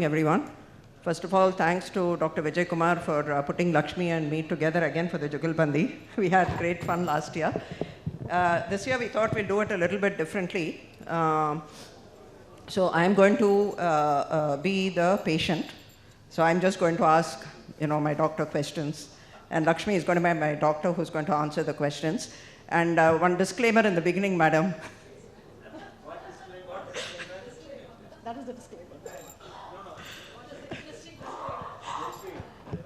Everyone. First of all, thanks to Dr. Vijayakumar for putting Lakshmi and me together again for the Jugalbandhi. We had great fun last year. This year we thought we'd do it a little bit differently. So I'm going to be the patient. So I'm just going to ask, my doctor questions. And Lakshmi is going to be my doctor who's going to answer the questions. And one disclaimer in the beginning, madam. What disclaimer? That is the disclaimer.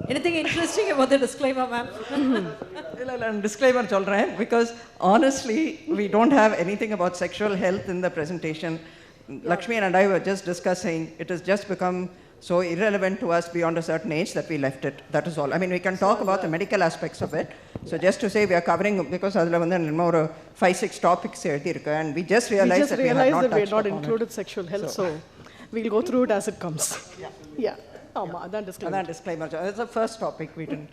Anything interesting about the disclaimer, ma'am? Disclaimer, because honestly, we don't have anything about sexual health in the presentation. Yeah. Lakshmi and I were just discussing, it has just become so irrelevant to us beyond a certain age that we left it. That is all. I mean, we can talk about the medical aspects of it. So just to say we are covering, because more 5-6 topics and we just realized that we had not included sexual health, so we'll go through it as it comes. Yeah. Disclaimer. That's the first topic we didn't.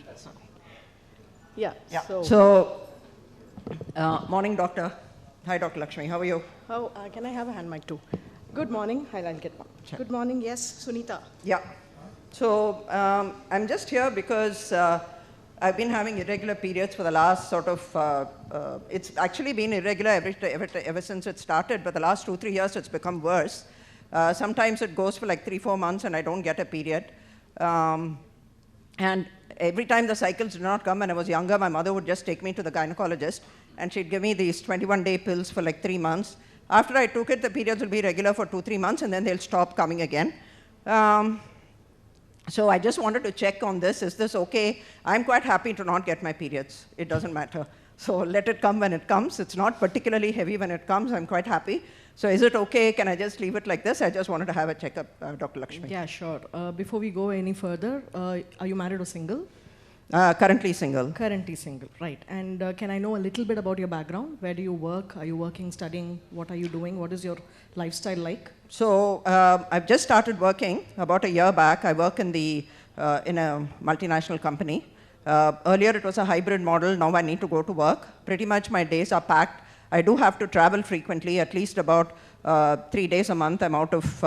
Yeah. So, morning, doctor. Hi, Dr. Lakshmi. How are you? Oh, can I have a hand mic too? Good morning. I'll get one. Sure. Good morning. Yes, Sunita. Yeah. So, I'm just here because I've been having irregular periods for the last it's actually been irregular ever since it started, but the last 2-3 years it's become worse. Sometimes it goes for like 3-4 months and I don't get a period. And every time the cycles did not come when I was younger, my mother would just take me to the gynecologist and she'd give me these 21-day pills for like 3 months. After I took it, the periods will be regular for 2-3 months and then they'll stop coming again. So I just wanted to check on this. Is this okay? I'm quite happy to not get my periods. It doesn't matter. So let it come when it comes. It's not particularly heavy when it comes. I'm quite happy. So is it okay? Can I just leave it like this? I just wanted to have a checkup, Dr. Lakshmi. Yeah, sure. Before we go any further, are you married or single? Currently single. Currently single, right. And can I know a little bit about your background? Where do you work? Are you working, studying? What are you doing? What is your lifestyle like? So I've just started working about a year back. I work in in a multinational company. Earlier it was a hybrid model. Now I need to go to work. Pretty much my days are packed. I do have to travel frequently, at least about 3 days a month. I'm out of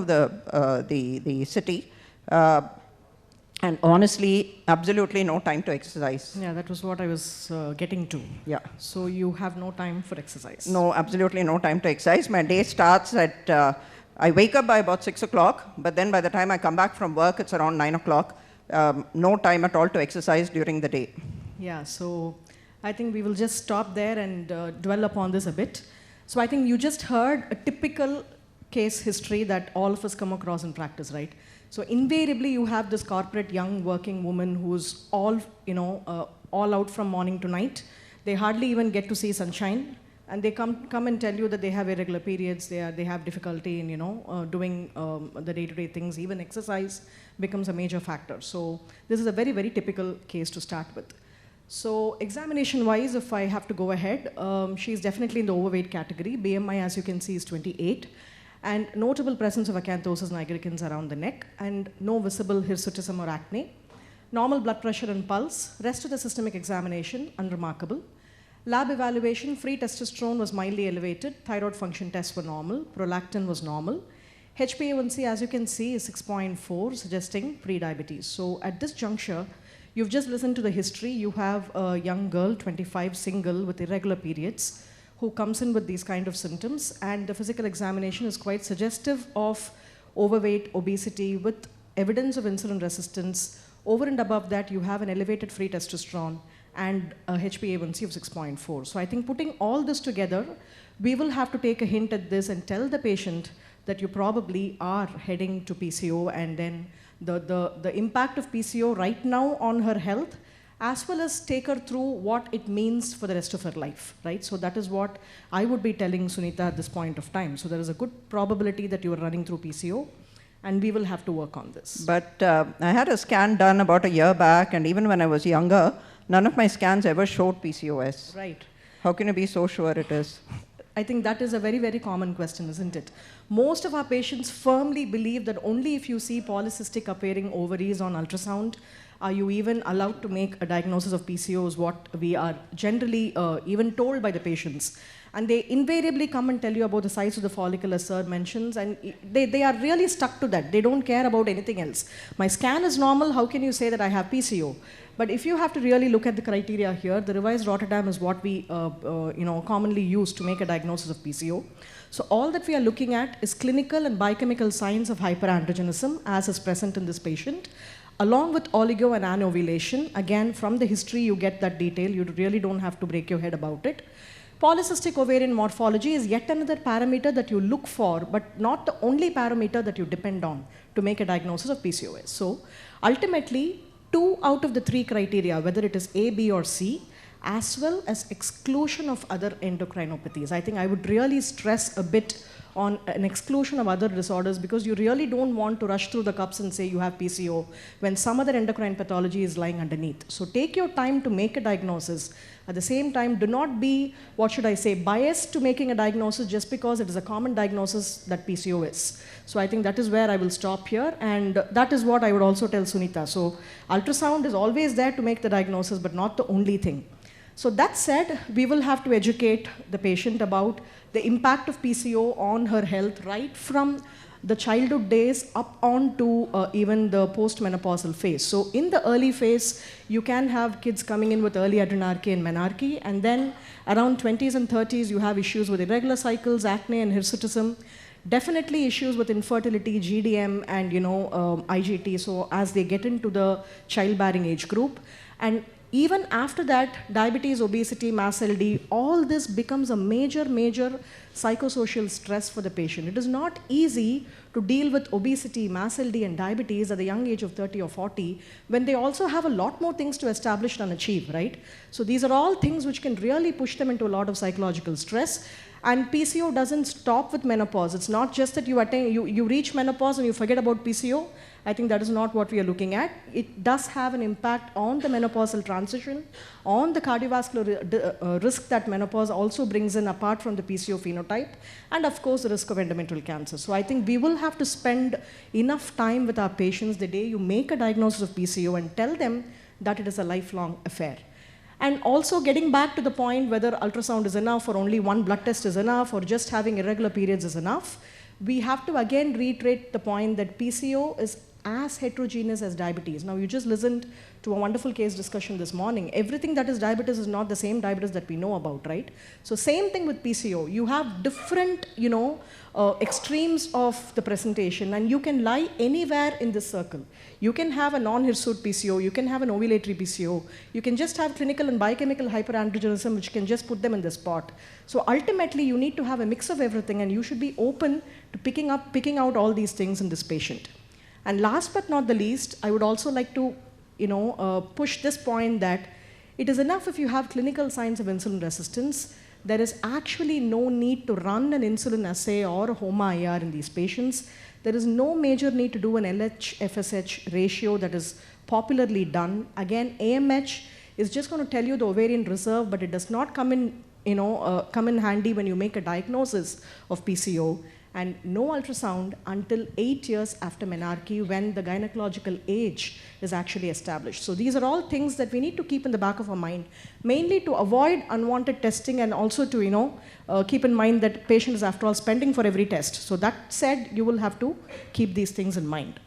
the city. And honestly, absolutely no time to exercise. Yeah, that was what I was getting to. Yeah. So you have no time for exercise? No, absolutely no time to exercise. My day starts at, I wake up by about 6 o'clock, but then by the time I come back from work, it's around 9 o'clock. No time at all to exercise during the day. Yeah, so I think we will just stop there and dwell upon this a bit. So I think you just heard a typical case history that all of us come across in practice, right? So invariably you have this corporate young working woman who's all out from morning to night. They hardly even get to see sunshine, and they come and tell you that they have irregular periods, they have difficulty in doing the day-to-day things. Even exercise becomes a major factor. So this is a very, very typical case to start with. So examination-wise, if I have to go ahead, she's definitely in the overweight category. BMI, as you can see, is 28. And notable presence of acanthosis nigricans around the neck, and no visible hirsutism or acne. Normal blood pressure and pulse. Rest of the systemic examination, unremarkable. Lab evaluation, free testosterone was mildly elevated. Thyroid function tests were normal. Prolactin was normal. HbA1c, as you can see, is 6.4, suggesting prediabetes. So at this juncture, you've just listened to the history. You have a young girl, 25, single, with irregular periods, who comes in with these kind of symptoms, and the physical examination is quite suggestive of overweight, obesity, with evidence of insulin resistance. Over and above that, you have an elevated free testosterone and a HbA1c of 6.4. So I think putting all this together, we will have to take a hint at this and tell the patient that you probably are heading to PCO, and then the impact of PCO right now on her health, as well as take her through what it means for the rest of her life, right? So that is what I would be telling Sunita at this point of time. So there is a good probability that you are running through PCO, and we will have to work on this. But I had a scan done about a year back, and even when I was younger, none of my scans ever showed PCOS. Right. How can you be so sure it is? I think that is a very, very common question, isn't it? Most of our patients firmly believe that only if you see polycystic appearing ovaries on ultrasound are you even allowed to make a diagnosis of PCOS, what we are generally even told by the patients. And they invariably come and tell you about the size of the follicle, as sir mentions, and they are really stuck to that. They don't care about anything else. My scan is normal, how can you say that I have PCO? But if you have to really look at the criteria here, the revised Rotterdam is what we commonly use to make a diagnosis of PCO. So all that we are looking at is clinical and biochemical signs of hyperandrogenism as is present in this patient, along with oligo and anovulation. Again, from the history you get that detail, you really don't have to break your head about it. Polycystic ovarian morphology is yet another parameter that you look for, but not the only parameter that you depend on to make a diagnosis of PCOS. So ultimately, 2 out of the 3 criteria, whether it is A, B, or C, as well as exclusion of other endocrinopathies. I think I would really stress a bit on an exclusion of other disorders, because you really don't want to rush through the cups and say you have PCO when some other endocrine pathology is lying underneath. So take your time to make a diagnosis. At the same time, do not be, what should I say, biased to making a diagnosis just because it is a common diagnosis that PCO is. So I think that is where I will stop here, and that is what I would also tell Sunita. So ultrasound is always there to make the diagnosis, but not the only thing. So that said, we will have to educate the patient about the impact of PCO on her health right from the childhood days up on to even the postmenopausal phase. So in the early phase, you can have kids coming in with early adrenarche and menarche, and then around 20s and 30s, you have issues with irregular cycles, acne and hirsutism. Definitely issues with infertility, GDM and IGT, so as they get into the childbearing age group. And even after that, diabetes, obesity, MAS LD, all this becomes a major psychosocial stress for the patient. It is not easy to deal with obesity, MAS LD and diabetes at the young age of 30 or 40 when they also have a lot more things to establish and achieve, right? So these are all things which can really push them into a lot of psychological stress. And PCO doesn't stop with menopause. It's not just that you reach menopause and you forget about PCO. I think that is not what we are looking at. It does have an impact on the menopausal transition, on the cardiovascular risk that menopause also brings in apart from the PCO phenotype, and of course the risk of endometrial cancer. So I think we will have to spend enough time with our patients the day you make a diagnosis of PCO and tell them that it is a lifelong affair. And also getting back to the point whether ultrasound is enough or only one blood test is enough or just having irregular periods is enough, we have to again reiterate the point that PCO is as heterogeneous as diabetes. Now you just listened to a wonderful case discussion this morning. Everything that is diabetes is not the same diabetes that we know about, right? So same thing with PCO. You have different, extremes of the presentation, and you can lie anywhere in this circle. You can have a non-hirsute PCO, you can have an ovulatory PCO, you can just have clinical and biochemical hyperandrogenism, which can just put them in the spot. So ultimately, you need to have a mix of everything, and you should be open to picking out all these things in this patient. And last but not the least, I would also like to push this point that it is enough if you have clinical signs of insulin resistance. There is actually no need to run an insulin assay or a HOMA-IR in these patients. There is no major need to do an LH-FSH ratio that is popularly done. Again, AMH is just going to tell you the ovarian reserve, but it does not come in handy when you make a diagnosis of PCO. And no ultrasound until 8 years after menarche, when the gynecological age is actually established. So these are all things that we need to keep in the back of our mind, mainly to avoid unwanted testing, and also to keep in mind that patient is after all spending for every test. So that said, you will have to keep these things in mind.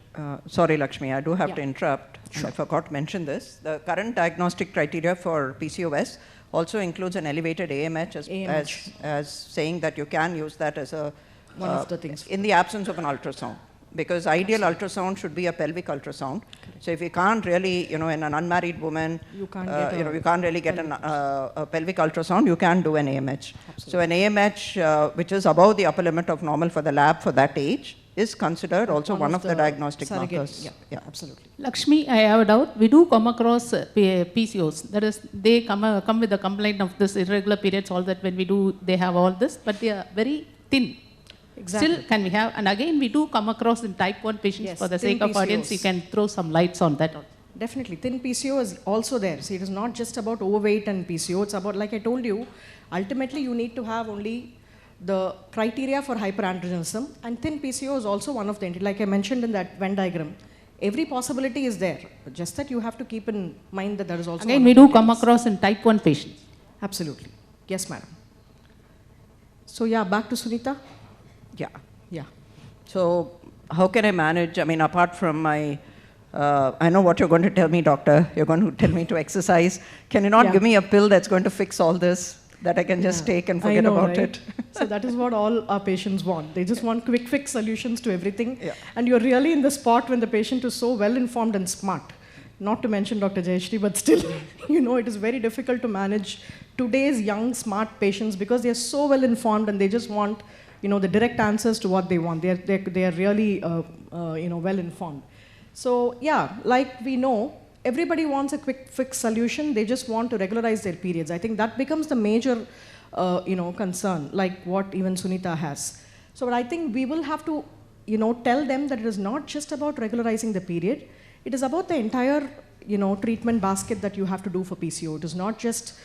Sorry, Lakshmi, I do have to interrupt. Sure. I forgot to mention this. The current diagnostic criteria for PCOS also includes an elevated AMH as saying that you can use that as a one of the things. In the absence of an ultrasound, because ideal ultrasound should be a pelvic ultrasound. Correct. So if you can't really, in an unmarried woman, you can't really get a pelvic ultrasound, you can do an AMH. Absolutely. So an AMH, which is above the upper limit of normal for the lab for that age, is considered also one of the diagnostic markers. Yeah, absolutely. Lakshmi, I have a doubt. We do come across PCOS. That is, they come with the complaint of this irregular periods, all that when we do, they have all this, but they are very thin. Exactly. Still, can we have, and again, we do come across in type 1 patients. Yes, for the sake of PCOS. Audience, you can throw some lights on that. Definitely. Thin PCO is also there. See, it is not just about overweight and PCO. It's about, like I told you, ultimately you need to have only the criteria for hyperandrogenism, and thin PCO is also one of the, like I mentioned in that Venn diagram. Every possibility is there, but just that you have to keep in mind that there is also. Again, we do come across in type 1 patients. Absolutely. Yes, madam. So yeah, back to Sunita. Yeah. Yeah. So how can I manage? I mean, apart from my, I know what you're going to tell me, doctor. You're going to tell me to exercise. Can you not give me a pill that's going to fix all this, that I can just take and forget about it? So that is what all our patients want. They just want quick fix solutions to everything. And you're really in the spot when the patient is so well informed and smart. Not to mention Dr. Jaishree, but still, it is very difficult to manage today's young, smart patients because they're so well informed and they just want, the direct answers to what they want. They are really, well informed. So yeah, like we know, everybody wants a quick fix solution. They just want to regularize their periods. I think that becomes the major, concern, like what even Sunita has. So but I think we will have to, tell them that it is not just about regularizing the period. It is about the entire, treatment basket that you have to do for PCO. It is not just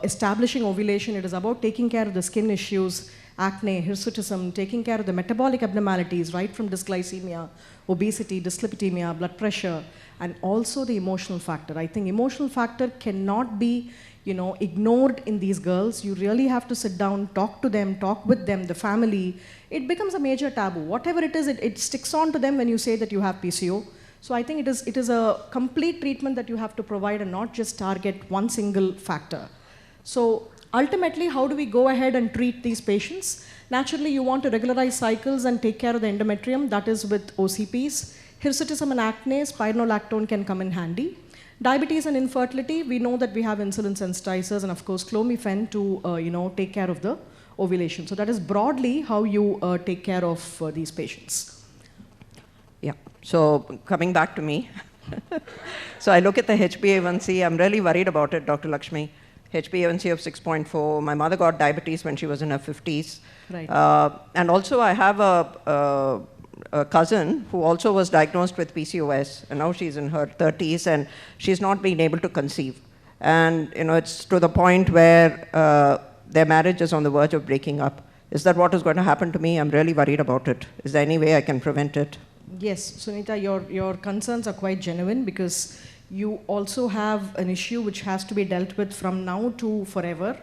establishing ovulation. It is about taking care of the skin issues, acne, hirsutism, taking care of the metabolic abnormalities, right from dysglycemia, obesity, dyslipidemia, blood pressure, and also the emotional factor. I think emotional factor cannot be, ignored in these girls. You really have to sit down, talk to them, talk with them, the family. It becomes a major taboo. Whatever it is, it sticks on to them when you say that you have PCO. So I think it is a complete treatment that you have to provide and not just target one single factor. So ultimately, how do we go ahead and treat these patients? Naturally, you want to regularize cycles and take care of the endometrium, that is with OCPs. Hirsutism and acne, spironolactone can come in handy. Diabetes and infertility, we know that we have insulin sensitizers and of course clomiphene to take care of the ovulation. So that is broadly how you take care of these patients. Yeah, so coming back to me. So I look at the HbA1c, I'm really worried about it, Dr. Lakshmi. HbA1c of 6.4. My mother got diabetes when she was in her 50s. Right. And also I have a cousin who also was diagnosed with PCOS, and now she's in her 30s and she's not been able to conceive. And it's to the point where their marriage is on the verge of breaking up. Is that what is going to happen to me? I'm really worried about it. Is there any way I can prevent it? Yes, Sunita, your concerns are quite genuine because you also have an issue which has to be dealt with from now to forever.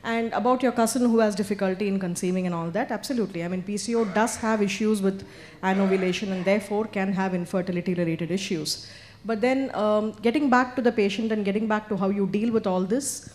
And about your cousin who has difficulty in conceiving and all that, absolutely. I mean, PCO does have issues with anovulation and therefore can have infertility related issues. But then getting back to the patient and getting back to how you deal with all this,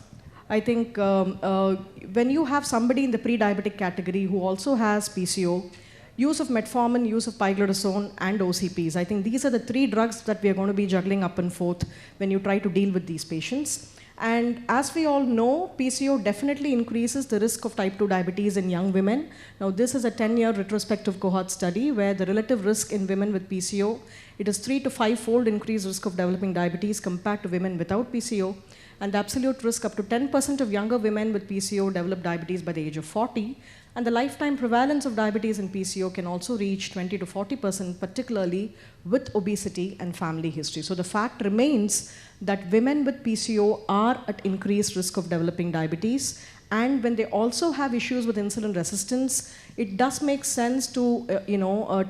I think when you have somebody in the pre-diabetic category who also has PCO, use of metformin, use of pioglitazone, and OCPs. I think these are the three drugs that we are going to be juggling up and forth when you try to deal with these patients. And as we all know, PCO definitely increases the risk of type 2 diabetes in young women. Now, this is a 10-year retrospective cohort study where the relative risk in women with PCO, it is 3 to 5-fold increased risk of developing diabetes compared to women without PCO. And the absolute risk up to 10% of younger women with PCO develop diabetes by the age of 40. And the lifetime prevalence of diabetes and PCO can also reach 20 to 40%, particularly with obesity and family history. So the fact remains that women with PCO are at increased risk of developing diabetes. And when they also have issues with insulin resistance, it does make sense to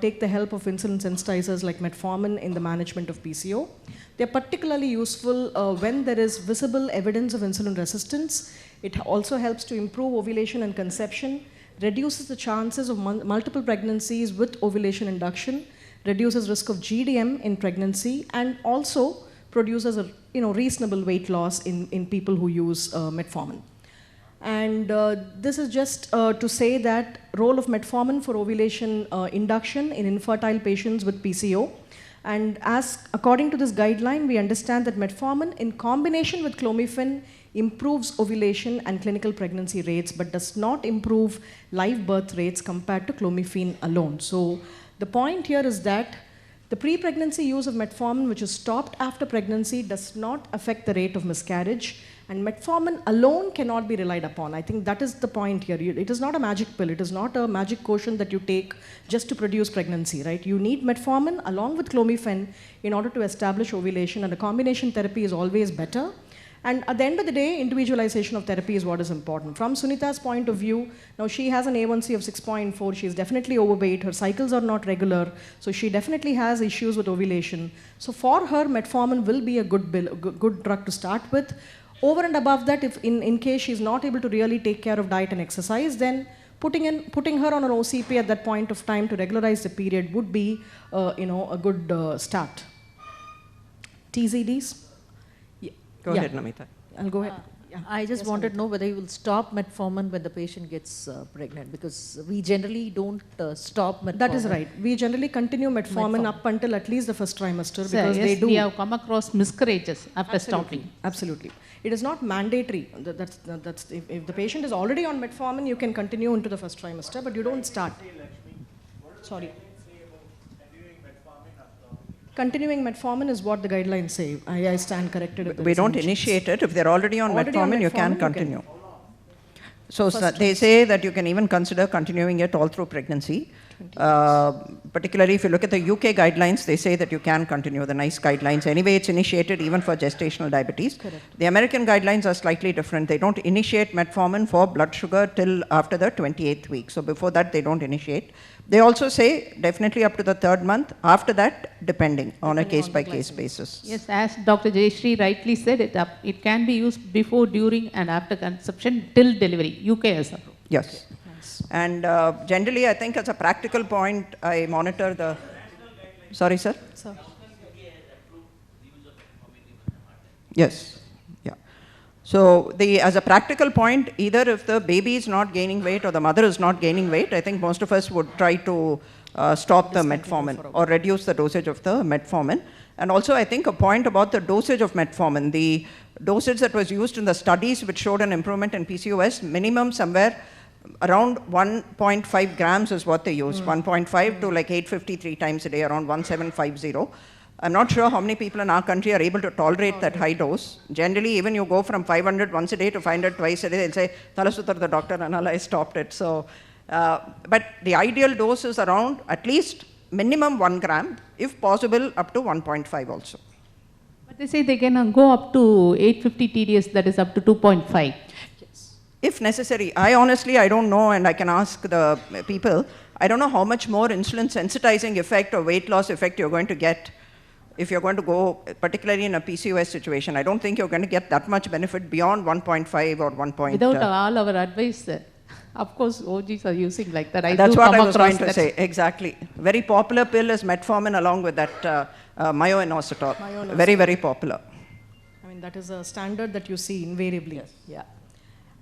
take the help of insulin sensitizers like metformin in the management of PCO. They're particularly useful when there is visible evidence of insulin resistance. It also helps to improve ovulation and conception, reduces the chances of multiple pregnancies with ovulation induction, reduces risk of GDM in pregnancy, and also produces a reasonable weight loss in people who use metformin. And this is just to say that role of metformin for ovulation induction in infertile patients with PCO. And according to this guideline, we understand that metformin in combination with clomiphene improves ovulation and clinical pregnancy rates, but does not improve live birth rates compared to clomiphene alone. So the point here is that the pre-pregnancy use of metformin, which is stopped after pregnancy, does not affect the rate of miscarriage, and metformin alone cannot be relied upon. I think that is the point here. It is not a magic pill. It is not a magic quotient that you take just to produce pregnancy, right? You need metformin along with clomiphene in order to establish ovulation, and a combination therapy is always better. And at the end of the day, individualization of therapy is what is important. From Sunita's point of view, now she has an A1C of 6.4. She is definitely overweight. Her cycles are not regular. So she definitely has issues with ovulation. So for her, metformin will be a good drug to start with. Over and above that, if in case she's not able to really take care of diet and exercise, then putting her on an OCP at that point of time to regularize the period would be, a good start. TZDs? Go ahead, Namita. I'll go ahead. I just wanted to know whether you will stop metformin when the patient gets pregnant, because we generally don't stop metformin. That is right. We generally continue metformin up until at least the first trimester, because Yes, they do. we have come across miscarriages after stopping. Absolutely. It is not mandatory. That's if the patient is already on metformin, you can continue into the first trimester, but you don't start. Sorry. Continuing metformin is what the guidelines say. I stand corrected. If We don't initiate it. If they're already on metformin, you can continue. So they say that you can even consider continuing it all through pregnancy. Particularly if you look at the UK guidelines, they say that you can continue the NICE guidelines. Anyway, it's initiated even for gestational diabetes. Correct. The American guidelines are slightly different. They don't initiate metformin for blood sugar till after the 28th week. So before that, they don't initiate. They also say definitely up to the 3rd month. After that, depending on a case-by-case basis. Yes, as Dr. Jaishree rightly said, it can be used before, during and after conception till delivery. UK has approved. Yes. Nice. And generally, I think as a practical point, I monitor the... Sorry, sir? Sir. Yes. Yeah. So as a practical point, either if the baby is not gaining weight or the mother is not gaining weight, I think most of us would try to stop the metformin or reduce the dosage of the metformin. And also, I think a point about the dosage of metformin, the dosage that was used in the studies which showed an improvement in PCOS, minimum somewhere around 1.5 grams is what they use, 1.5 to like 853 times a day, around 1750. I'm not sure how many people in our country are able to tolerate that high dose. Generally, even you go from 500 once a day to 500 twice a day, they'll say, Thalasutar, the doctor, and I stopped it. So, but the ideal dose is around at least minimum 1 gram, if possible up to 1.5 also. But they say they can go up to 850 TDS, that is up to 2.5. If necessary. I don't know, and I can ask the people. I don't know how much more insulin sensitizing effect or weight loss effect you're going to get if you're going to go, particularly in a PCOS situation. I don't think you're going to get that much benefit beyond 1.5 or 1. Without all our advice, of course, OGs are using like that. That's what I was going to say, exactly. Very popular pill is metformin along with that myo-inositol. Very, very popular. I mean, that is a standard that you see invariably. Yes. Yeah.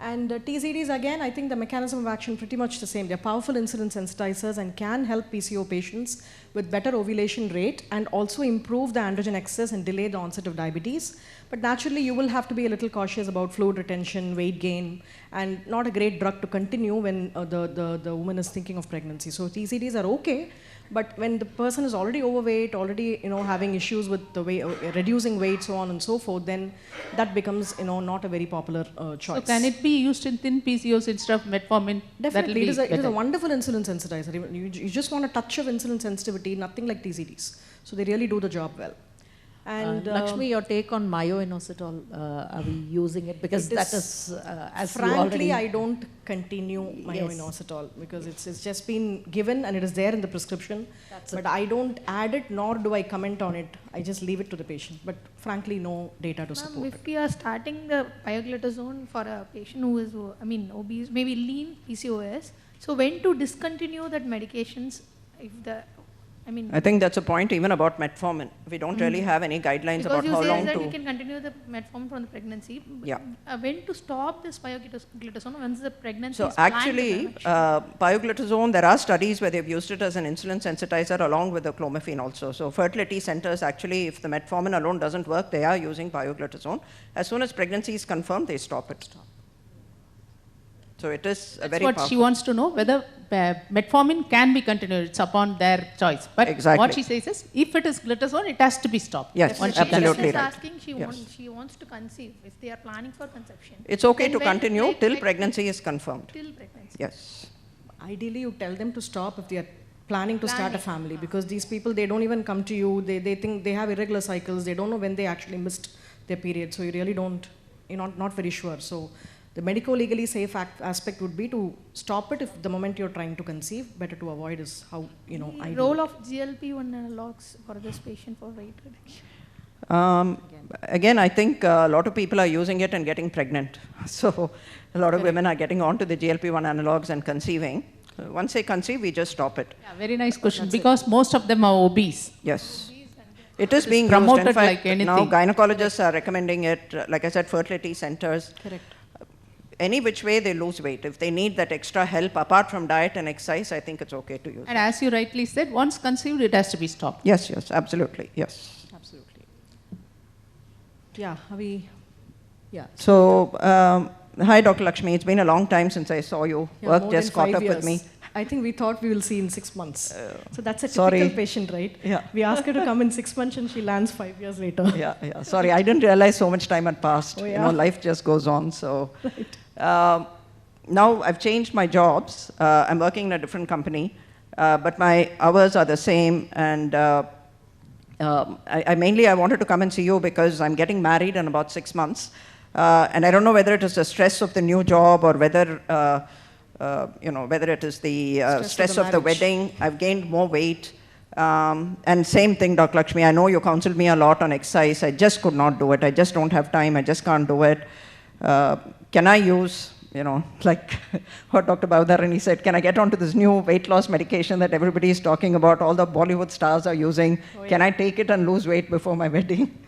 And TZDs, again, I think the mechanism of action pretty much the same. They're powerful insulin sensitizers and can help PCO patients with better ovulation rate and also improve the androgen excess and delay the onset of diabetes. But naturally, you will have to be a little cautious about fluid retention, weight gain, and not a great drug to continue when the woman is thinking of pregnancy. So TZDs are okay, but when the person is already overweight, already having issues with the way, reducing weight, so on and so forth, then that becomes not a very popular choice. So can it be used in thin PCOS instead of metformin? Definitely, it is a wonderful insulin sensitizer. You just want a touch of insulin sensitivity, nothing like TZDs. So they really do the job well. And Lakshmi, your take on myo-inositol, are we using it? Because that is, as frankly, I don't continue myo-inositol because it's just been given and it is there in the prescription. But I don't add it, nor do I comment on it. I just leave it to the patient. But frankly, no data to support it. If we are starting the pioglitazone for a patient who is, obese, maybe lean PCOS, so when to discontinue that medications if I think that's a point even about metformin. We don't really have any guidelines about how long to... Because you say that you can continue the metformin from the pregnancy. Yeah. When to stop this pioglitazone once the pregnancy So is planned? actually, pioglitazone, there are studies where they've used it as an insulin sensitizer along with the clomiphene also. So fertility centers actually, if the metformin alone doesn't work, they are using pioglitazone. As soon as pregnancy is confirmed, they stop it. So it is a very what powerful. She wants to know whether metformin can be continued. It's upon their choice. But what she says is, if it is glitazone, it has to be stopped. Yes, absolutely right. Asking, she wants to conceive if they are planning for conception. It's okay to continue till pregnancy is confirmed. Till pregnancy. Yes. Ideally, you tell them to stop if they are planning to start a family, because these people, they don't even come to you. They think they have irregular cycles. They don't know when they actually missed their period. So you really don't, you're not very sure. So the medico-legally safe aspect would be to stop it if the moment you're trying to conceive. Better to avoid is how, the role of GLP-1 analogs for this patient for weight reduction. Again, I think a lot of people are using it and getting pregnant. So a lot of women are getting onto the GLP-1 analogs and conceiving. Once they conceive, we just stop it. Yeah, very nice question. Because most of them are obese. Yes. It is being promoted used. In fact, like anything. now gynecologists are recommending it, like I said, fertility centers. Correct. Any which way they lose weight. If they need that extra help apart from diet and exercise, I think it's okay to use And it. as you rightly said, once conceived, it has to be stopped. Yes, yes, absolutely, yes. Absolutely. Yeah, yeah. So, hi, Dr. Lakshmi. It's been a long time since I saw you. Yeah, Work more just than caught 5 up years. with me. I think we thought we will see in 6 months. So that's a sorry. typical patient, right? Yeah. We ask her to come in 6 months and she lands 5 years later. Yeah, yeah. Sorry, I didn't realize so much time had passed. Oh, You yeah. know, life just goes on. So, now I've changed my jobs. I'm working in a different company, but my hours are the same. And I mainly wanted to come and see you because I'm getting married in about 6 months, and I don't know whether it is the stress of the new job or whether whether it is the stress of the marriage. wedding. I've gained more weight. And same thing, Dr. Lakshmi, I know you counseled me a lot on exercise. I just could not do it. I just don't have time. I just can't do it. Can I use, like what Dr. Bhavdharani said, can I get onto this new weight loss medication that everybody is talking about, all the Bollywood stars are using? Oh, yeah. Can I take it and lose weight before my wedding?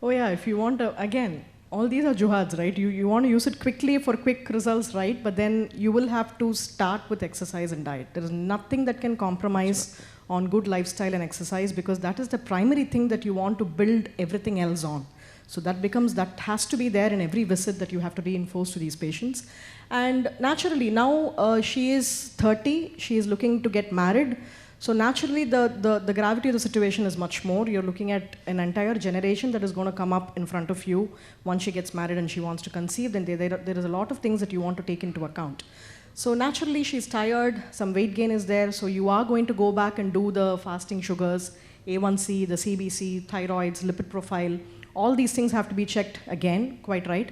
Oh yeah, if you want to, again, all these are juhads, right? You want to use it quickly for quick results, right? But then you will have to start with exercise and diet. There is nothing that can compromise on good lifestyle and exercise because that is the primary thing that you want to build everything else on. So that has to be there in every visit that you have to reinforce to these patients. And naturally, now she is 30, she is looking to get married. So naturally, the gravity of the situation is much more. You're looking at an entire generation that is going to come up in front of you once she gets married and she wants to conceive. Then there is a lot of things that you want to take into account. So naturally, she's tired, some weight gain is there. So you are going to go back and do the fasting sugars, A1C, the CBC, thyroids, lipid profile. All these things have to be checked again, quite right.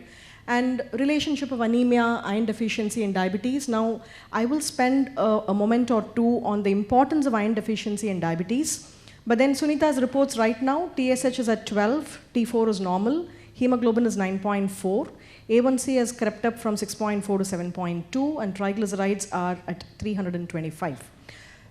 And relationship of anemia, iron deficiency, and diabetes. Now, I will spend a moment or two on the importance of iron deficiency and diabetes. But then Sunita's reports right now, TSH is at 12, T4 is normal, hemoglobin is 9.4, A1C has crept up from 6.4 to 7.2, and triglycerides are at 325.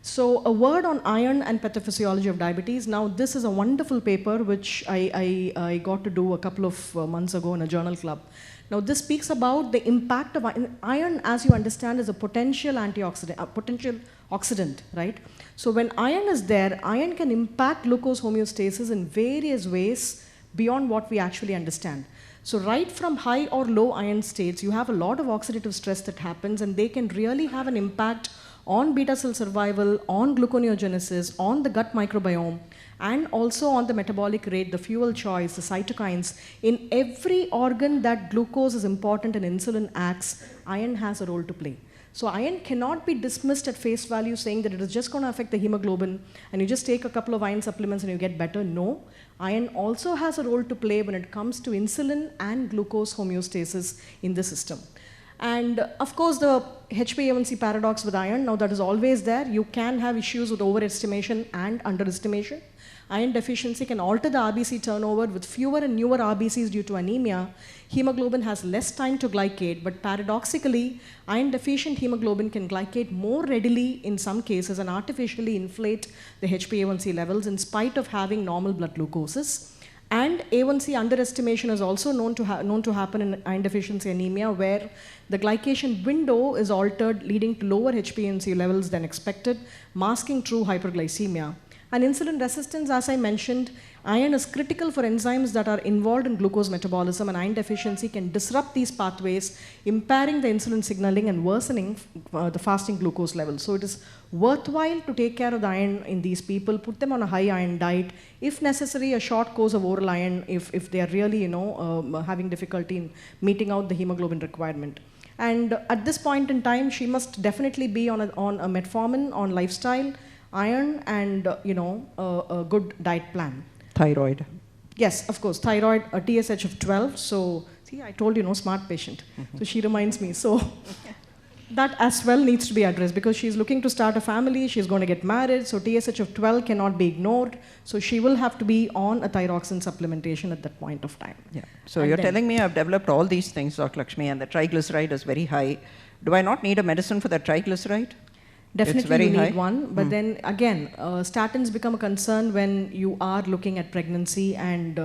So a word on iron and pathophysiology of diabetes. Now this is a wonderful paper which I got to do a couple of months ago in a journal club. Now this speaks about the impact of iron. Iron, as you understand, is a potential antioxidant, potential oxidant, right? So when iron is there, iron can impact glucose homeostasis in various ways beyond what we actually understand. So right from high or low iron states, you have a lot of oxidative stress that happens, and they can really have an impact on beta cell survival, on gluconeogenesis, on the gut microbiome, and also on the metabolic rate, the fuel choice, the cytokines. In every organ that glucose is important and insulin acts, iron has a role to play. So iron cannot be dismissed at face value saying that it is just going to affect the hemoglobin and you just take a couple of iron supplements and you get better. No, iron also has a role to play when it comes to insulin and glucose homeostasis in the system. And of course, the HbA1c paradox with iron, now that is always there. You can have issues with overestimation and underestimation. Iron deficiency can alter the RBC turnover with fewer and newer RBCs due to anemia. Hemoglobin has less time to glycate, but paradoxically, iron deficient hemoglobin can glycate more readily in some cases and artificially inflate the HbA1c levels in spite of having normal blood glucoses. And A1C underestimation is also known to happen in iron deficiency anemia, where the glycation window is altered, leading to lower HbA1c levels than expected, masking true hyperglycemia. And insulin resistance, as I mentioned, iron is critical for enzymes that are involved in glucose metabolism, and iron deficiency can disrupt these pathways, impairing the insulin signaling and worsening the fasting glucose levels. So it is worthwhile to take care of the iron in these people, put them on a high iron diet, if necessary a short course of oral iron if they are really having difficulty in meeting out the hemoglobin requirement. And at this point in time, she must definitely be on a metformin, on lifestyle, iron, and a good diet plan. Thyroid. Yes, of course, thyroid, a TSH of 12. So see, I told you, smart patient. So she reminds me. So that as well needs to be addressed because she's looking to start a family, she's going to get married, so TSH of 12 cannot be ignored. So she will have to be on a thyroxine supplementation at that point of time. Yeah. So And you're then- telling me I've developed all these things, Dr. Lakshmi, and the triglyceride is very high. Do I not need a medicine for the triglyceride? Definitely very you need high? one, but then again, statins become a concern when you are looking at pregnancy and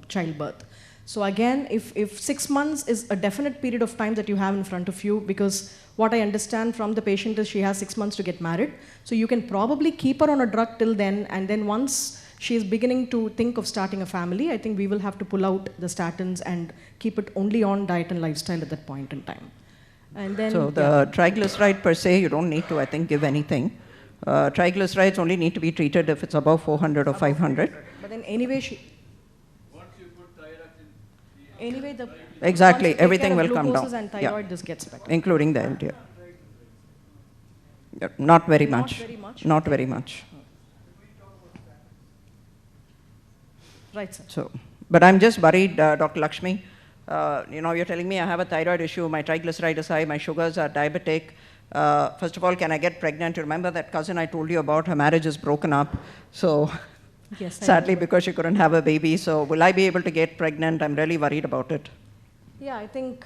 childbirth. So again, if 6 months is a definite period of time that you have in front of you, because what I understand from the patient is she has 6 months to get married, so you can probably keep her on a drug till then, and then once she is beginning to think of starting a family, I think we will have to pull out the statins and keep it only on diet and lifestyle at that point in time. And then, So the triglyceride per se, you don't need to, I think, give anything. Triglycerides only need to be treated if it's above 400 or 500. But then anyway, anyway the Exactly, once you take everything care of will come glucoses down. and Yeah. thyroid, this gets better. Including the LDL. Yeah, not very Not much. very much. Not very much. Right, sir. So, but I'm just worried, Dr. Lakshmi. You're telling me I have a thyroid issue, my triglyceride is high, my sugars are diabetic. First of all, can I get pregnant? You remember that cousin I told you about, her marriage is broken up. So, Yes, I sadly, remember. because she couldn't have a baby. So, will I be able to get pregnant? I'm really worried about it. Yeah, I think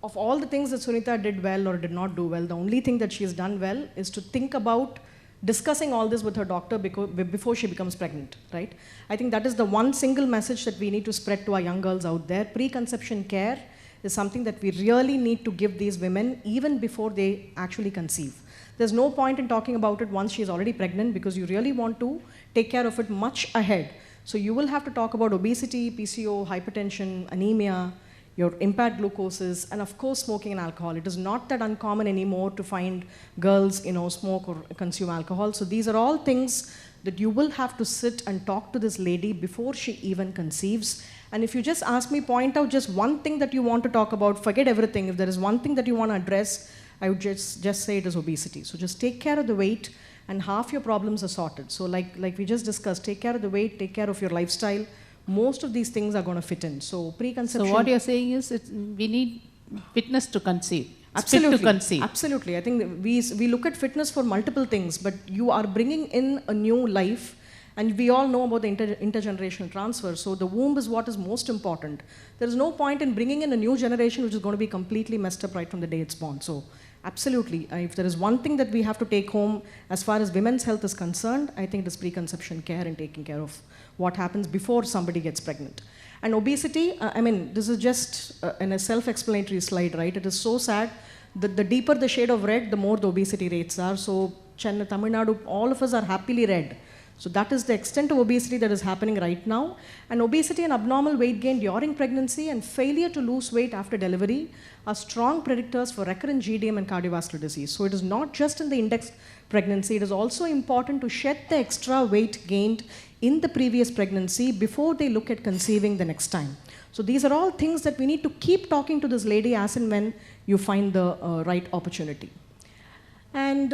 of all the things that Sunita did well or did not do well, the only thing that she has done well is to think about discussing all this with her doctor before she becomes pregnant, right? I think that is the one single message that we need to spread to our young girls out there. Preconception care is something that we really need to give these women even before they actually conceive. There's no point in talking about it once she's already pregnant because you really want to take care of it much ahead. So you will have to talk about obesity, PCO, hypertension, anemia, your impaired glucoses, and of course smoking and alcohol. It is not that uncommon anymore to find girls, smoke or consume alcohol. So these are all things that you will have to sit and talk to this lady before she even conceives. And if you just ask me, point out just one thing that you want to talk about, forget everything. If there is one thing that you want to address, I would just say it is obesity. So just take care of the weight and half your problems are sorted. So like we just discussed, take care of the weight, take care of your lifestyle. Most of these things are going to fit in. So preconception. So what you're saying is we need fitness to conceive. Absolutely. Fit to conceive. Absolutely. I think we look at fitness for multiple things, but you are bringing in a new life, and we all know about the intergenerational transfer. So the womb is what is most important. There is no point in bringing in a new generation which is going to be completely messed up right from the day it's born. So absolutely, if there is one thing that we have to take home as far as women's health is concerned, I think it is preconception care and taking care of what happens before somebody gets pregnant. And obesity, this is just in a self-explanatory slide, right? It is so sad that the deeper the shade of red, the more the obesity rates are. So Chennai, Tamil Nadu, all of us are happily red. So that is the extent of obesity that is happening right now. And obesity and abnormal weight gain during pregnancy and failure to lose weight after delivery are strong predictors for recurrent GDM and cardiovascular disease. So it is not just in the index pregnancy, it is also important to shed the extra weight gained in the previous pregnancy before they look at conceiving the next time. So these are all things that we need to keep talking to this lady as and when you find the right opportunity. And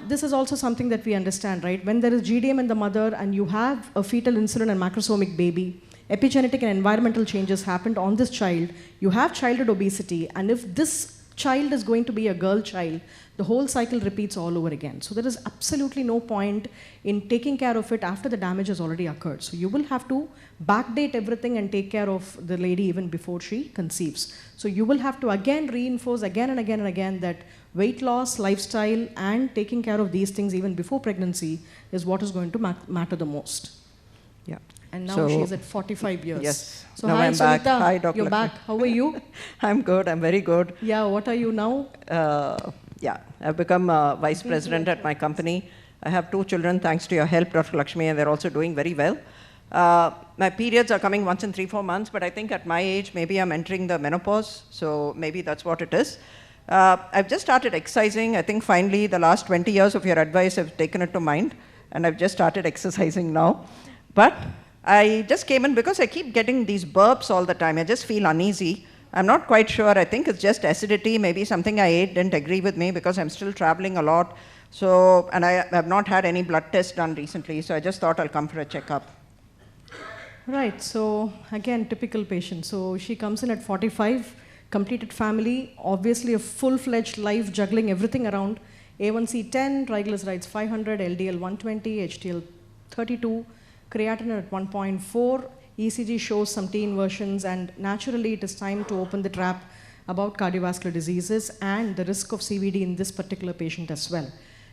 this is also something that we understand, right? When there is GDM in the mother and you have a fetal insulin and macrosomic baby, epigenetic and environmental changes happened on this child, you have childhood obesity, and if this child is going to be a girl child, the whole cycle repeats all over again. So there is absolutely no point in taking care of it after the damage has already occurred. So you will have to backdate everything and take care of the lady even before she conceives. So you will have to again reinforce again and again and again that weight loss, lifestyle, and taking care of these things even before pregnancy is what is going to matter the most. Yeah. And now So- she is at 45 years. Yes. So Now hi, I'm back. Sunita. Hi, Dr. You're back. How are you? I'm good. I'm very good. Yeah, what are you now? I've become vice president at my company. I have 2 children, thanks to your help, Dr. Lakshmi, and they're also doing very well. My periods are coming once in 3-4 months, but I think at my age, maybe I'm entering the menopause, so maybe that's what it is. I've just started exercising. I think finally the last 20 years of your advice, I've taken it to mind, and I've just started exercising now. But I just came in because I keep getting these burps all the time. I just feel uneasy. I'm not quite sure. I think it's just acidity. Maybe something I ate didn't agree with me because I'm still traveling a lot. So, and I have not had any blood tests done recently, so I just thought I'll come for a checkup. Right, so again, typical patient. So she comes in at 45. completed family, obviously a full-fledged life juggling everything around. A1C 10, triglycerides 500, LDL 120, HDL 32, creatinine at 1.4, ECG shows some T inversions, and naturally it is time to open the trap about cardiovascular diseases and the risk of CVD in this particular patient as well.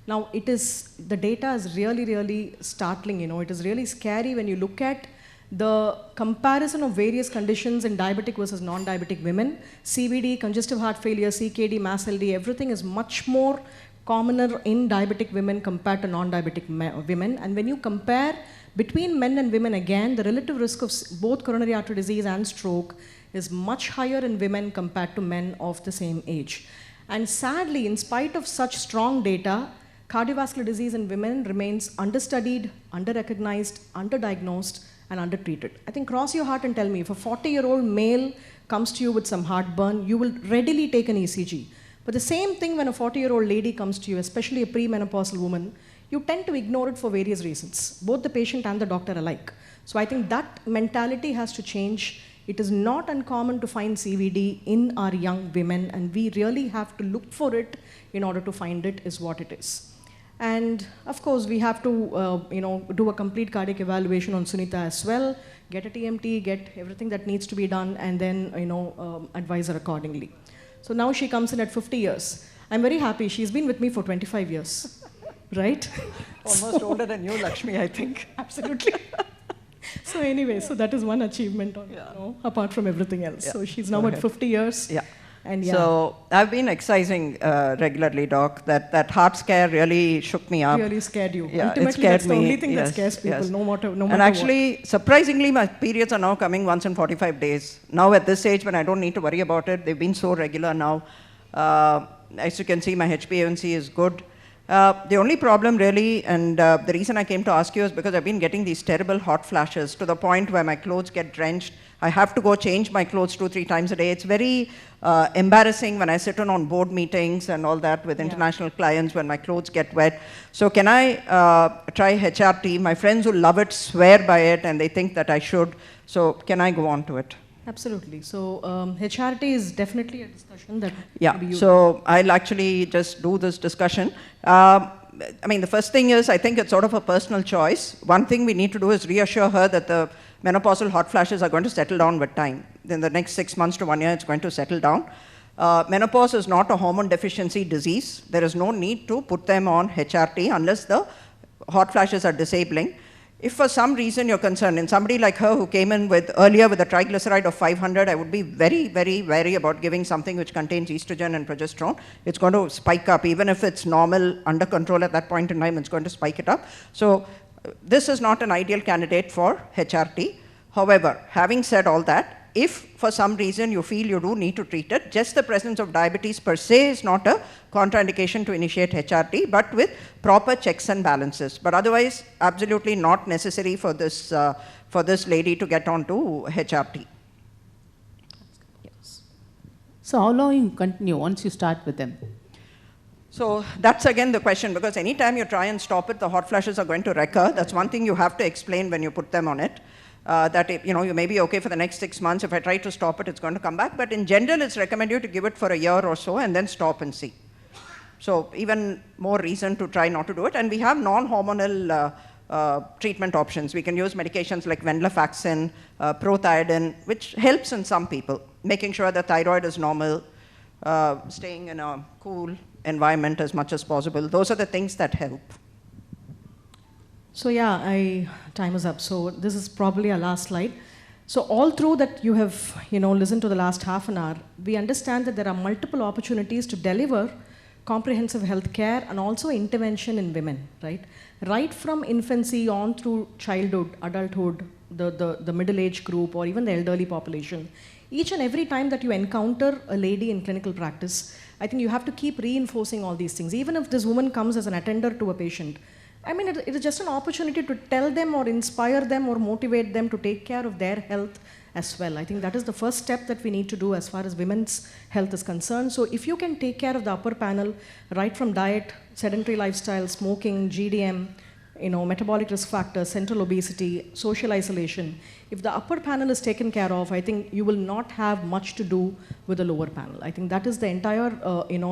Now, the data is really, really startling, it is really scary when you look at the comparison of various conditions in diabetic versus non-diabetic women. CVD, congestive heart failure, CKD, MAS LD, everything is much more commoner in diabetic women compared to non-diabetic women. And when you compare between men and women, again, the relative risk of both coronary artery disease and stroke is much higher in women compared to men of the same age. And sadly, in spite of such strong data, cardiovascular disease in women remains understudied, under-recognized, underdiagnosed, and undertreated. I think cross your heart and tell me, if a 40-year-old male comes to you with some heartburn, you will readily take an ECG. But the same thing when a 40-year-old lady comes to you, especially a premenopausal woman, you tend to ignore it for various reasons, both the patient and the doctor alike. So I think that mentality has to change. It is not uncommon to find CVD in our young women, and we really have to look for it in order to find it, is what it is. And of course, we have to do a complete cardiac evaluation on Sunita as well, get a TMT, get everything that needs to be done, and then advise her accordingly. So now she comes in at 50 years. I'm very happy. She's been with me for 25 years, right? Almost older than you, Lakshmi, I think. Absolutely. So anyway, so that is one achievement apart from everything else. Yeah. So she's now at 50 years. Yeah. And So I've been exercising regularly, Doc. That heart scare really shook me up. really scared you. Yeah, Ultimately, it scared that's the me. only thing that Yes, scares people, yes. no matter And actually, surprisingly, my periods are now coming once in 45 days. Now at this age, when I don't need to worry about it, they've been so regular now. As you can see, my HbA1c is good. The only problem really, and the reason I came to ask you is because I've been getting these terrible hot flashes to the point where my clothes get drenched. I have to go change my clothes 2-3 times a day. It's very embarrassing when I sit on board meetings and all that with international clients when my clothes get wet. So can I try HRT? My friends who love it swear by it and they think that I should. So can I go on to it? Absolutely. So HRT is definitely a discussion that so I'll actually just do this discussion. I mean, the first thing is, I think it's sort of a personal choice. One thing we need to do is reassure her that the menopausal hot flashes are going to settle down with time. In the next 6 months to 1 year, it's going to settle down. Menopause is not a hormone deficiency disease. There is no need to put them on HRT unless the hot flashes are disabling. If for some reason you're concerned, in somebody like her who came in earlier with a triglyceride of 500, I would be very, very wary about giving something which contains estrogen and progesterone. It's going to spike up. Even if it's normal, under control at that point in time, it's going to spike it up. So this is not an ideal candidate for HRT. However, having said all that, if for some reason you feel you do need to treat it, just the presence of diabetes per se is not a contraindication to initiate HRT, but with proper checks and balances. But otherwise, absolutely not necessary for this lady to get onto HRT. Yes. So how long you continue once you start with them? So that's again the question, because anytime you try and stop it, the hot flashes are going to recur. That's one thing you have to explain when you put them on it. You may be okay for the next 6 months. If I try to stop it, it's going to come back. But in general, it's recommended to give it for a year or so and then stop and see. So even more reason to try not to do it. And we have non-hormonal treatment options. We can use medications like venlafaxine, prothiadine, which helps in some people, making sure the thyroid is normal, staying in a cool environment as much as possible. Those are the things that help. So yeah, time is up. So this is probably our last slide. So all through that you have listened to the last half an hour, we understand that there are multiple opportunities to deliver comprehensive health care and also intervention in women, right? Right from infancy on through childhood, adulthood, the middle-age group, or even the elderly population. Each and every time that you encounter a lady in clinical practice, I think you have to keep reinforcing all these things. Even if this woman comes as an attender to a patient, I mean, it is just an opportunity to tell them or inspire them or motivate them to take care of their health as well. I think that is the first step that we need to do as far as women's health is concerned. So if you can take care of the upper panel, right from diet, sedentary lifestyle, smoking, GDM, metabolic risk factors, central obesity, social isolation. If the upper panel is taken care of, I think you will not have much to do with the lower panel. I think that is the entire,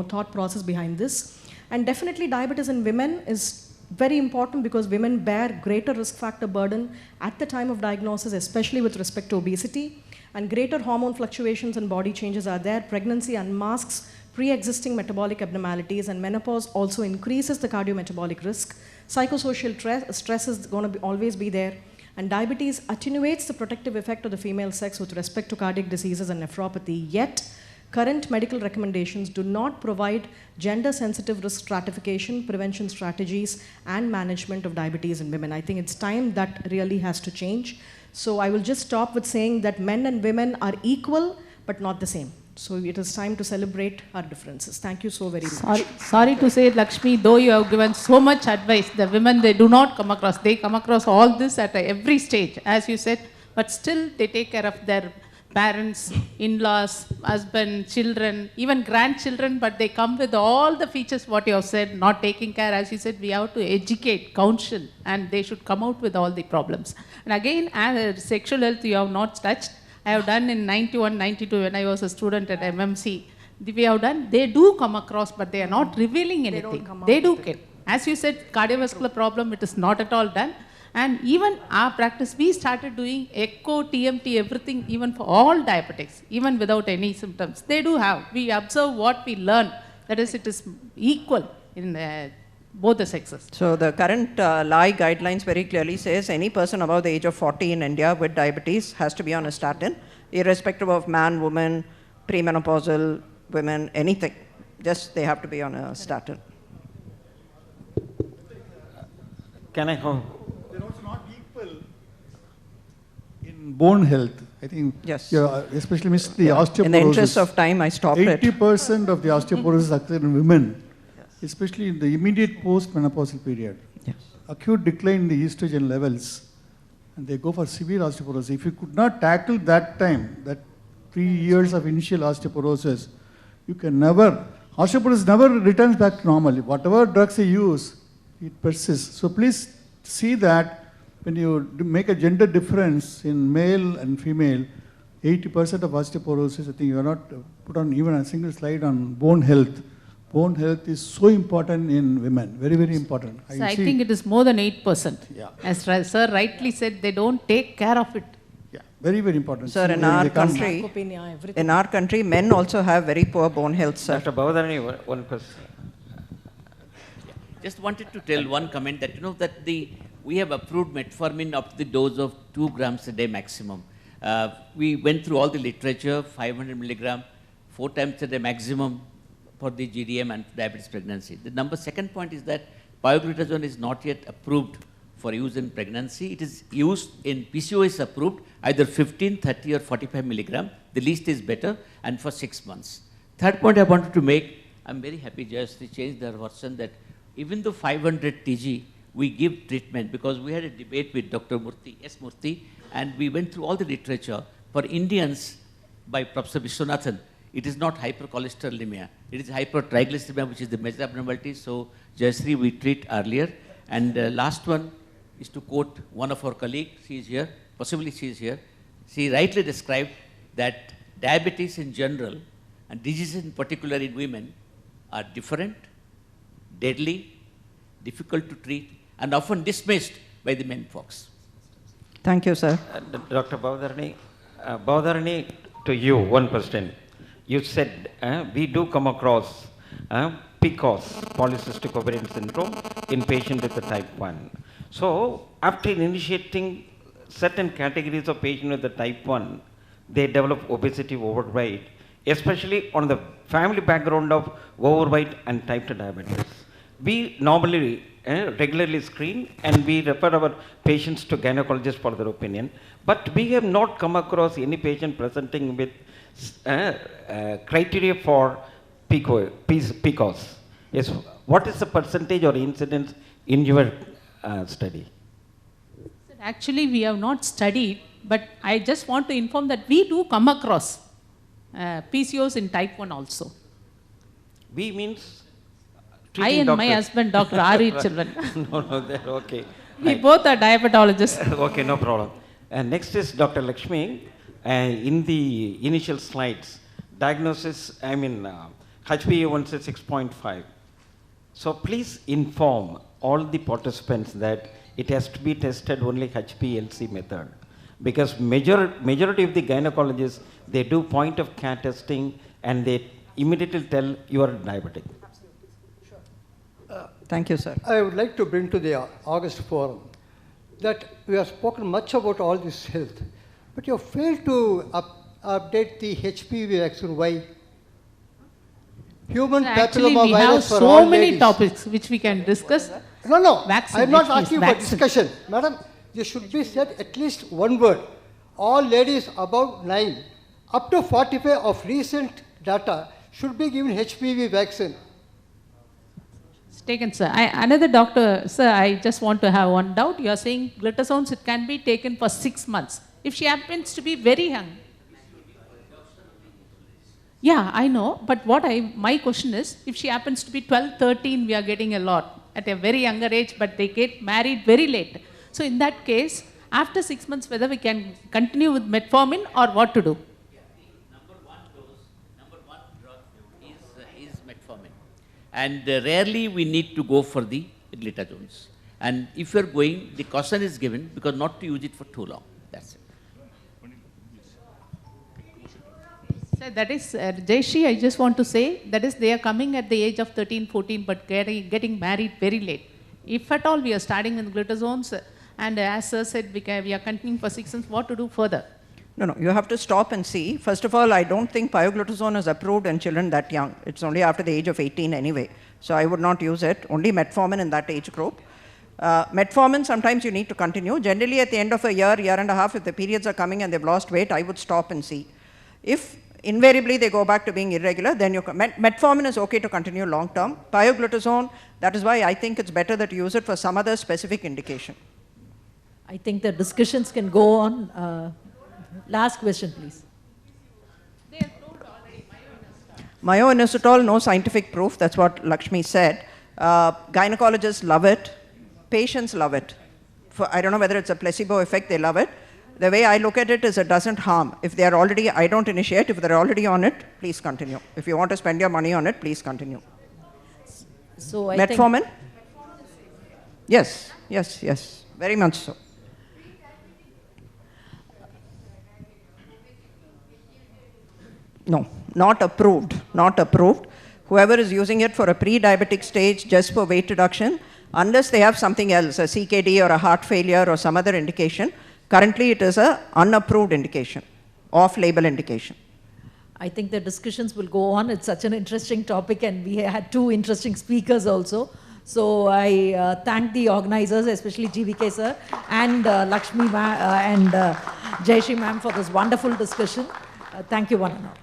thought process behind this. And definitely diabetes in women is very important because women bear greater risk factor burden at the time of diagnosis, especially with respect to obesity. And greater hormone fluctuations and body changes are there. Pregnancy unmasks pre-existing metabolic abnormalities, and menopause also increases the cardiometabolic risk. Psychosocial stress is going to always be there. And diabetes attenuates the protective effect of the female sex with respect to cardiac diseases and nephropathy. Yet, current medical recommendations do not provide gender-sensitive risk stratification, prevention strategies, and management of diabetes in women. I think it's time that really has to change. So I will just stop with saying that men and women are equal, but not the same. So it is time to celebrate our differences. Thank you so very much. Sorry to say, Lakshmi, though you have given so much advice, the women, they do not come across. They come across all this at every stage, as you said, but still they take care of their parents, in-laws, husband, children, even grandchildren, but they come with all the features what you have said, not taking care. As you said, we have to educate, counsel, and they should come out with all the problems. And again, as sexual health you have not touched. I have done in 91, 92 when I was a student at MMC. We have done, they do come across, but they are not revealing anything. They do get. As you said, cardiovascular problem, it is not at all done. And even our practice, we started doing echo, TMT, everything, even for all diabetics, even without any symptoms. They do have. We observe what we learn. That is, it is equal in both the sexes. So the current LAI guidelines very clearly says any person above the age of 40 in India with diabetes has to be on a statin, irrespective of man, woman, premenopausal, women, anything. Just they have to be on a statin. Can I go? They're also not equal in bone health. I think, yes. Especially missed the osteoporosis. In the interest of time, I stopped 80% of the osteoporosis occurs in women, especially in the immediate post-menopausal period. Yes. Acute decline in the estrogen levels, and they go for severe osteoporosis. If you could not tackle that time, that 3 years of initial osteoporosis, you can never, osteoporosis never returns back to normal. Whatever drugs you use, it persists. So please see that when you make a gender difference in male and female, 80% of osteoporosis, I think you are not put on even a single slide on bone health. Bone health is so important in women, very, very important. So I think it is more than 8%. Yeah. As Sir rightly said, they don't take care of it. Yeah, very, very important. Sir, in our country, men also have very poor bone health, sir. Dr. Bhavadharani, one question. Just wanted to tell one comment that, we have approved metformin up to the dose of 2 grams a day maximum. We went through all the literature, 500 milligram, 4 times a day maximum for the GDM and diabetes pregnancy. The second point is that pioglitazone is not yet approved for use in pregnancy. It is used in PCOS approved, either 15, 30 or 45 milligram. The least is better, and for 6 months. Third point I wanted to make, I'm very happy Jaishree changed their version that even though 500 TG, we give treatment, because we had a debate with Dr. Murthy, S. Murthy, and we went through all the literature. For Indians, by Professor Vishwanathan, it is not hypercholesterolemia. It is hypertriglyceridemia, which is the major abnormality. So, Jaishree, we treat earlier. And last one is to quote one of our colleagues. She is here. Possibly she is here. She rightly described that diabetes in general and diseases in particular in women are different, deadly, difficult to treat, and often dismissed by the men folks. Thank you, sir. Dr. Bhavadharani, to you, one question. You said we do come across PCOS, polycystic ovarian syndrome, in patients with the type 1. So, after initiating certain categories of patients with the type 1, they develop obesity, overweight, especially on the family background of overweight and type 2 diabetes. We normally regularly screen and we refer our patients to gynecologists for their opinion, but we have not come across any patient presenting with criteria for PCOS. Yes, what is the percentage or incidence in your study? Actually, we have not studied, but I just want to inform that we do come across PCOS in type 1 also. We means I and my doctors. husband, Dr. R.E. Children. No, they're okay. We both are diabetologists. Okay, no problem. And next is Dr. Lakshmi. In the initial slides, diagnosis, HbA1c 6.5. So please inform all the participants that it has to be tested only HPLC method. Because majority of the gynecologists, they do point of care testing and they immediately tell you are diabetic. Thank you, sir. I would like to bring to the August forum that we have spoken much about all this health, but you have failed to update the HPV vaccine. Why? Human Actually, papilloma we have virus for so all many ladies. topics which we can discuss. No. Vaccine, I'm not HPV asking for vaccine. discussion. Madam, you should be said at least one word. All ladies above 9, up to 45 of recent data should be given HPV vaccine. It's taken, sir. Another doctor, sir, I just want to have one doubt. You are saying glitazones, it can be taken for 6 months. If she happens to be very young. Yeah, I know. But my question is, if she happens to be 12, 13, we are getting a lot at a very younger age, but they get married very late. So in that case, after 6 months, whether we can continue with metformin or what to do? Number one drug is metformin. And rarely we need to go for the glitazones. And if you're going, the caution is given because not to use it for too long. That's it. Sir, that is, Jaishree, I just want to say, that is, they are coming at the age of 13, 14, but getting married very late. If at all we are starting with glitazones, and as sir said, we are continuing for 6 months, what to do further? No, you have to stop and see. First of all, I don't think pioglitazone is approved in children that young. It's only after the age of 18 anyway. So I would not use it. Only metformin in that age group. Metformin, sometimes you need to continue. Generally, at the end of a year, year and a half, if the periods are coming and they've lost weight, I would stop and see. If invariably they go back to being irregular, then metformin is okay to continue long term. Pioglitazone, that is why I think it's better that you use it for some other specific indication. I think the discussions can go on. Last question, please. Myoinositol, no scientific proof. That's what Lakshmi said. Gynecologists love it. Patients love it. I don't know whether it's a placebo effect. They love it. The way I look at it is it doesn't harm. If they are already, I don't initiate. If they're already on it, please continue. If you want to spend your money on it, please continue. So I Metformin? think Yes. Very much so. No, not approved. Whoever is using it for a pre-diabetic stage just for weight reduction, unless they have something else, a CKD or a heart failure or some other indication, currently it is an unapproved indication, off-label indication. I think the discussions will go on. It's such an interesting topic and we had 2 interesting speakers also. So I thank the organizers, especially GVK sir and Lakshmi and Jaishree ma'am for this wonderful discussion. Thank you one and all.